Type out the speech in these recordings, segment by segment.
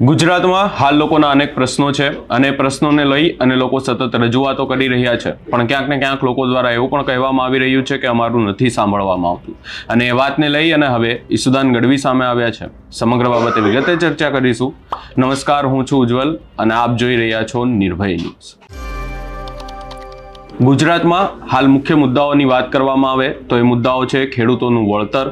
ગુજરાતમાં હાલ લોકોના અનેક પ્રશ્નો છે અને પ્રશ્નોને લઈ અને લોકો સતત રજૂઆતો કરી રહ્યા છે, પણ ક્યાંક ને ક્યાંક લોકો દ્વારા એવું પણ કહેવામાં આવી રહ્યું છે કે અમારું નથી સાંભળવામાં આવતું. અને એ વાતને લઈ અને હવે ઈસુદાન ગઢવી સામે આવ્યા છે. સમગ્ર બાબતે વિગતે ચર્ચા કરીશું. નમસ્કાર, હું છું ઉજ્જવલ અને આપ જોઈ રહ્યા છો નિર્ભય ન્યૂઝ. ગુજરાતમાં હાલ મુખ્ય મુદ્દાઓની વાત કરવામાં આવે તો એ મુદ્દાઓ છે ખેડૂતોનું વળતર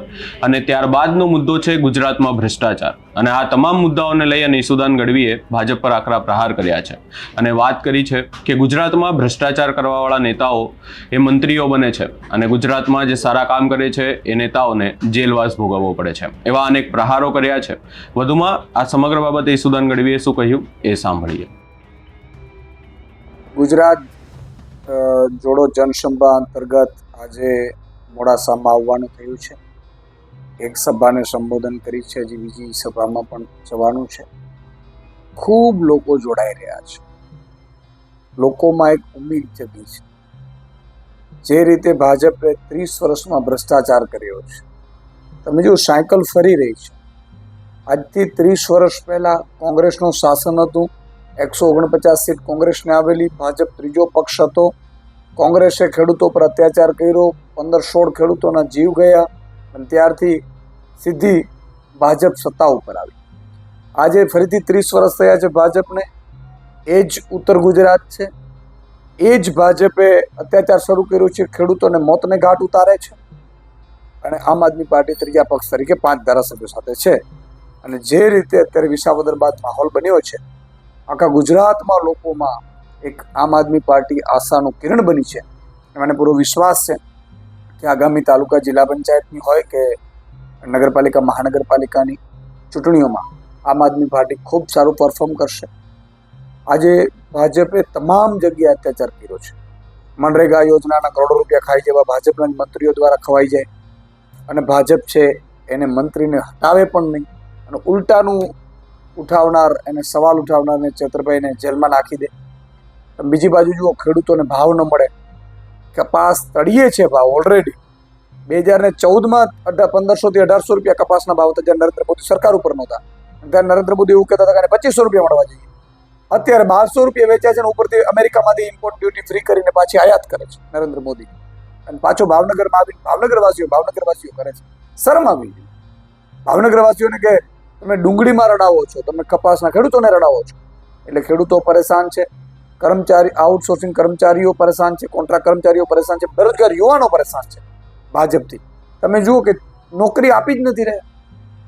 અને ત્યારબાદનો મુદ્દો છે ગુજરાતમાં ભ્રષ્ટાચાર. અને આ તમામ મુદ્દાઓને લઈ અને ઈસુદાન ગઢવીએ ભાજપ પર આકરા પ્રહાર કર્યા છે અને વાત કરી છે કે ગુજરાતમાં ભ્રષ્ટાચાર કરવાવાળા નેતાઓ એ મંત્રીઓ બને છે અને ગુજરાતમાં જે સારા કામ કરે છે એ નેતાઓને જેલવાસ ભોગવવો પડે છે. એવા અનેક પ્રહારો કર્યા છે. વધુમાં આ સમગ્ર બાબતે ઈસુદાન ગઢવીએ શું કહ્યું એ સાંભળીએ. ગુજરાત જોડો જનસભા અંતર્ગત આજે મોડાસામાં આવવાનું થયું છે. એક સભાને સંબોધન કરી છે, હજી બીજી સભામાં પણ જવાનું છે. ખૂબ લોકો જોડાઈ રહ્યા છે. લોકોમાં એક ઉમ્મીદ જગી છે. જે રીતે ભાજપે 30 વર્ષમાં ભ્રષ્ટાચાર કર્યો છે, તમે જો સાયકલ ફરી રહી છે. આજથી 30 વર્ષ પહેલા કોંગ્રેસનું શાસન હતું. 149 સીટ કોંગ્રેસને આવેલી. ભાજપ ત્રીજો પક્ષ હતો. કોંગ્રેસે ખેડૂતો પર અત્યાચાર કર્યો. 15-16 ખેડૂતોના જીવ ગયા અને ત્યારથી સીધી ભાજપ સત્તા ઉપર આવી. આજે ફરીથી 30 વર્ષ થયા છે ભાજપને. એ જ ઉત્તર ગુજરાત છે. એ જ ભાજપે અત્યાચાર શરૂ કર્યો છે. ખેડૂતોને મોતને ઘાટ ઉતારે છે. અને આમ આદમી પાર્ટી ત્રીજા પક્ષ તરીકે 5 ધારાસભ્યો સાથે છે. અને જે રીતે અત્યારે વિસાવદર બાદ માહોલ બન્યો છે, આખા ગુજરાતમાં લોકોમાં એક આમ આદમી પાર્ટી આશાનું કિરણ બની છે. મને પૂરો વિશ્વાસ છે કે આગામી તાલુકા જિલ્લા પંચાયતની હોય કે નગરપાલિકા મહાનગરપાલિકાની ચૂંટણીઓમાં આમ આદમી પાર્ટી ખૂબ સારું પરફોર્મ કરશે. આજે ભાજપે તમામ જગ્યાએ અત્યાચાર કર્યો છે. મનરેગા યોજનાના કરોડો રૂપિયા ખાઈ જેવા ભાજપના મંત્રીઓ દ્વારા ખવાઈ જાય અને ભાજપ છે એને મંત્રીને હટાવે પણ નહીં અને ઉલટાનું ઉઠાવનાર એને સવાલ ઉઠાવનારને છેતરભાઈને જેલમાં નાખી દે. બીજી બાજુ જુઓ, ખેડૂતોને ભાવ ન મળે. કપાસ તળિયે છે ભાવ ઓલરેડી. 2014માં 1500 થી 1800 રૂપિયા કપાસના ભાવ હતા, જ્યારે નરેન્દ્ર મોદી સરકાર ઉપર નહોતા. ત્યારે નરેન્દ્ર મોદી એવું કહેતા હતા કે 2500 રૂપિયા મળવા જોઈએ. અત્યારે 1200 રૂપિયા વેચાય છે અને ઉપરથી અમેરિકામાંથી ઇમ્પોર્ટ ડ્યુટી ફ્રી કરીને પાછી આયાત કરે છે નરેન્દ્ર મોદી. અને પાછો ભાવનગરમાં આવી ભાવનગરવાસીઓ કરે છે. શરમ આવી ગઈ ભાવનગરવાસીઓને કે તમે ડુંગળીમાં રડાવો છો, તમે કપાસના ખેડૂતોને રડાવો છો. એટલે ખેડૂતો પરેશાન છે, કર્મચારી આઉટસોર્સિંગ કર્મચારીઓ પરેશાન છે, કોન્ટ્રાક્ટ કર્મચારીઓ પરેશાન છે, બેરોજગાર યુવાનો પરેશાન છે ભાજપથી. તમે જુઓ કે નોકરી આપી જ નથી રહ્યા.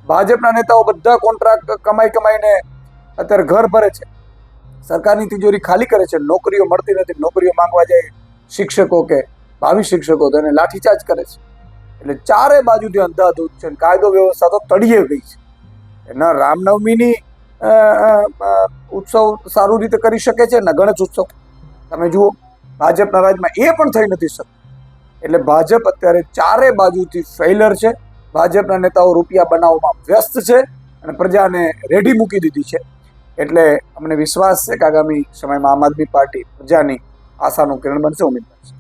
ભાજપના નેતાઓ બધા કોન્ટ્રાક્ટ કમાઈને અત્યારે ઘર ભરે છે, સરકારની તિજોરી ખાલી કરે છે. નોકરીઓ મળતી નથી. નોકરીઓ માંગવા જાય શિક્ષકો કે ભાવિ શિક્ષકો તો એને લાઠીચાર્જ કરે છે. એટલે ચારે બાજુથી અંધાધૂંધ છે. કાયદો વ્યવસ્થા તો તળિયે ગઈ છે. એના રામનવમીની ઉત્સવ સારું રીતે કરી શકે છે ને ગણેશ ઉત્સવ. તમે જુઓ ભાજપના રાજમાં એ પણ થઈ નથી શકતું. એટલે ભાજપ અત્યારે ચારે બાજુથી ફેલર છે. ભાજપના નેતાઓ રૂપિયા બનાવવામાં વ્યસ્ત છે અને પ્રજાને રેડી મૂકી દીધી છે. એટલે અમને વિશ્વાસ છે કે આગામી સમયમાં આમ આદમી પાર્ટી પ્રજાની આશાનું કિરણ બનશે, ઉમેદ બનશે.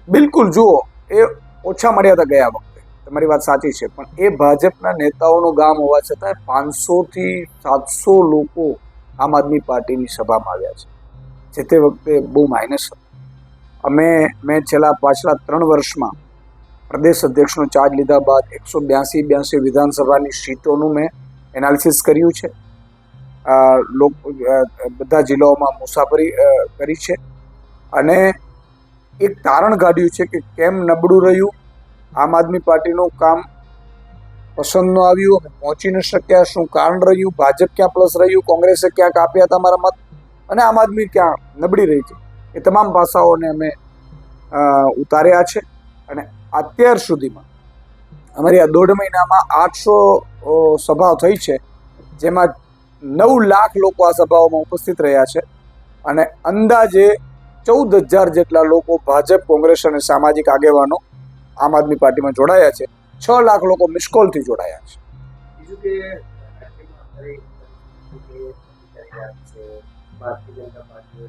બિલકુલ જુઓ, એ ઓછા મળ્યા હતા ગયા વખતે, તમારી વાત સાચી છે. પણ એ ભાજપના નેતાઓનું ગામ હોવા છતાં 500 થી 700 લોકો આમ આદમી પાર્ટીની સભામાં આવ્યા છે. જે તે વખતે બહુ માઇનસ હતું. મેં પાછલા 3 વર્ષમાં પ્રદેશ અધ્યક્ષનો ચાર્જ લીધા બાદ 182 વિધાનસભાની સીટોનું મેં એનાલિસિસ કર્યું છે. બધા જિલ્લાઓમાં મુસાફરી કરી છે અને એક તારણ કાઢ્યું છે કે કેમ નબળું રહ્યું આમ આદમી પાર્ટીનું કામ, પસંદ ન આવ્યું, પહોંચી ન શક્યા, શું કારણ રહ્યું, ભાજપ ક્યાં પ્લસ રહ્યું, કોંગ્રેસે ક્યાંક આપ્યા હતા મારા મત અને આમ આદમી ક્યાં નબળી રહી છે. એ તમામ પાસાઓને અમે ઉતાર્યા છે અને અત્યાર સુધીમાં અમારી આ 1.5 મહિનામાં 800 સભાઓ થઈ છે, જેમાં 9 લાખ લોકો આ સભાઓમાં ઉપસ્થિત રહ્યા છે અને અંદાજે 14,000 જેટલા લોકો ભાજપ, કોંગ્રેસ અને સામાજિક આગેવાનો આમ આદમી પાર્ટીમાં જોડાયા છે. 6 લાખ લોકો મિસકોલથી જોડાયા છે. બીજું કે રાજ્યમાં દરેક રીતે કરી રહ્યા છે ભારતીય જનતા પાર્ટીએ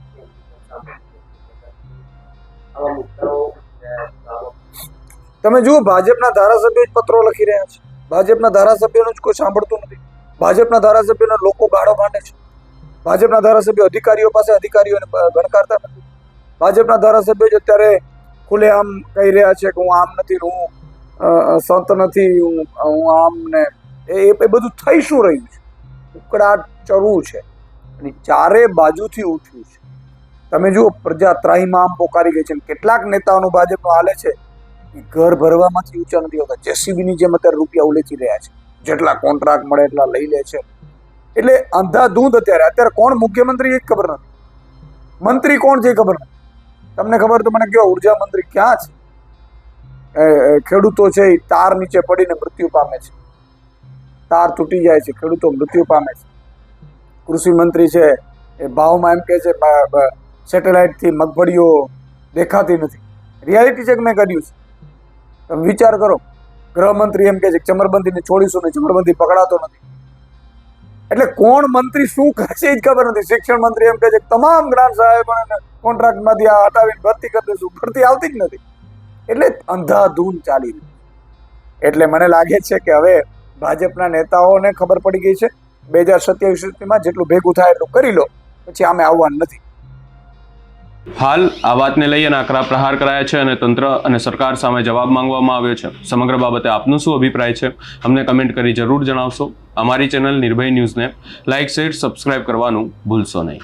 આવા મુદ્દાઓ તમે જુઓ, ભાજપના ધારાસભ્યો જ પત્રો લખી રહ્યા છે. ભાજપના ધારાસભ્યોનું જ કોઈ સાંભળતું નથી. ભાજપના ધારાસભ્યોને લોકો ગાળો ભાંડે છે. ભાજપના ધારાસભ્યો અધિકારીઓ પાસે અધિકારીઓને ગણકારતા નથી. ભાજપના ધારાસભ્યો જ અત્યારે ખુલ્લેઆમ કહી રહ્યા છે કે હું આમ નથી, હું સંત નથી, હું આમ ને એ બધું થઈ શું રહ્યું છે? ઉકળાટ ચરવું છે અને ચારે બાજુથી ઉઠ્યું છે. તમે જુઓ, પ્રજા ત્રાહિમામ પોકારી ગઈ છે. કેટલાક નેતાઓનું ભાજપનું હાલે છે ઘર ભરવામાંથી ઊંચા નથી હોતા. જેસીબીની જેમ અત્યારે રૂપિયા ઉલેચી રહ્યા છે. જેટલા કોન્ટ્રાક્ટ મળે એટલા લઈ લે છે. એટલે અંધાધૂંધ અત્યારે કોણ મુખ્યમંત્રી એ જ ખબર નથી, મંત્રી કોણ છે એ ખબર નથી. તમને ખબર તો મને કહો, ઉર્જા મંત્રી ક્યાં છે? ખેડૂતો છે એ તાર નીચે પડીને મૃત્યુ પામે છે. તાર તૂટી જાય છે, ખેડૂતો મૃત્યુ પામે છે. કૃષિ મંત્રી છે એ ભાવમાં એમ કહે છે સેટેલાઇટથી મગફળીઓ દેખાતી નથી. રિયાલિટી ચેક મેં કર્યું છે, તમે વિચાર કરો. ગૃહમંત્રી એમ કહે છે કે ચમરબંધીને છોડીશું ને ચમરબંધી પકડાતો નથી. એટલે કોણ મંત્રી શું કરે છે એ જ ખબર નથી. શિક્ષણ મંત્રી એમ કહે છે કે તમામ ગ્રાન્ટ સાહેબોને કોન્ટ્રાક્ટમાંથી આ હટાવીને ભરતી કરી દઈશું. ભરતી આવતી જ નથી. એટલે અંધાધૂંધ ચાલી રહ્યું. એટલે મને લાગે છે કે હવે ભાજપના નેતાઓને ખબર પડી ગઈ છે 2027માં જેટલું ભેગું થાય એટલું કરી લો, પછી આમે આવવાનું નથી. હાલ આ વાતને લઈ અને આકરા પ્રહાર કરાયા છે અને તંત્ર અને સરકાર સામે જવાબ માંગવામાં આવ્યો છે. સમગ્ર બાબતે આપનું શું અભિપ્રાય છે અમને કમેન્ટ કરી જરૂર જણાવશો. અમારી ચેનલ નિર્ભય ન્યૂઝને લાઇક, શેર, સબસ્ક્રાઇબ કરવાનું ભૂલશો નહીં.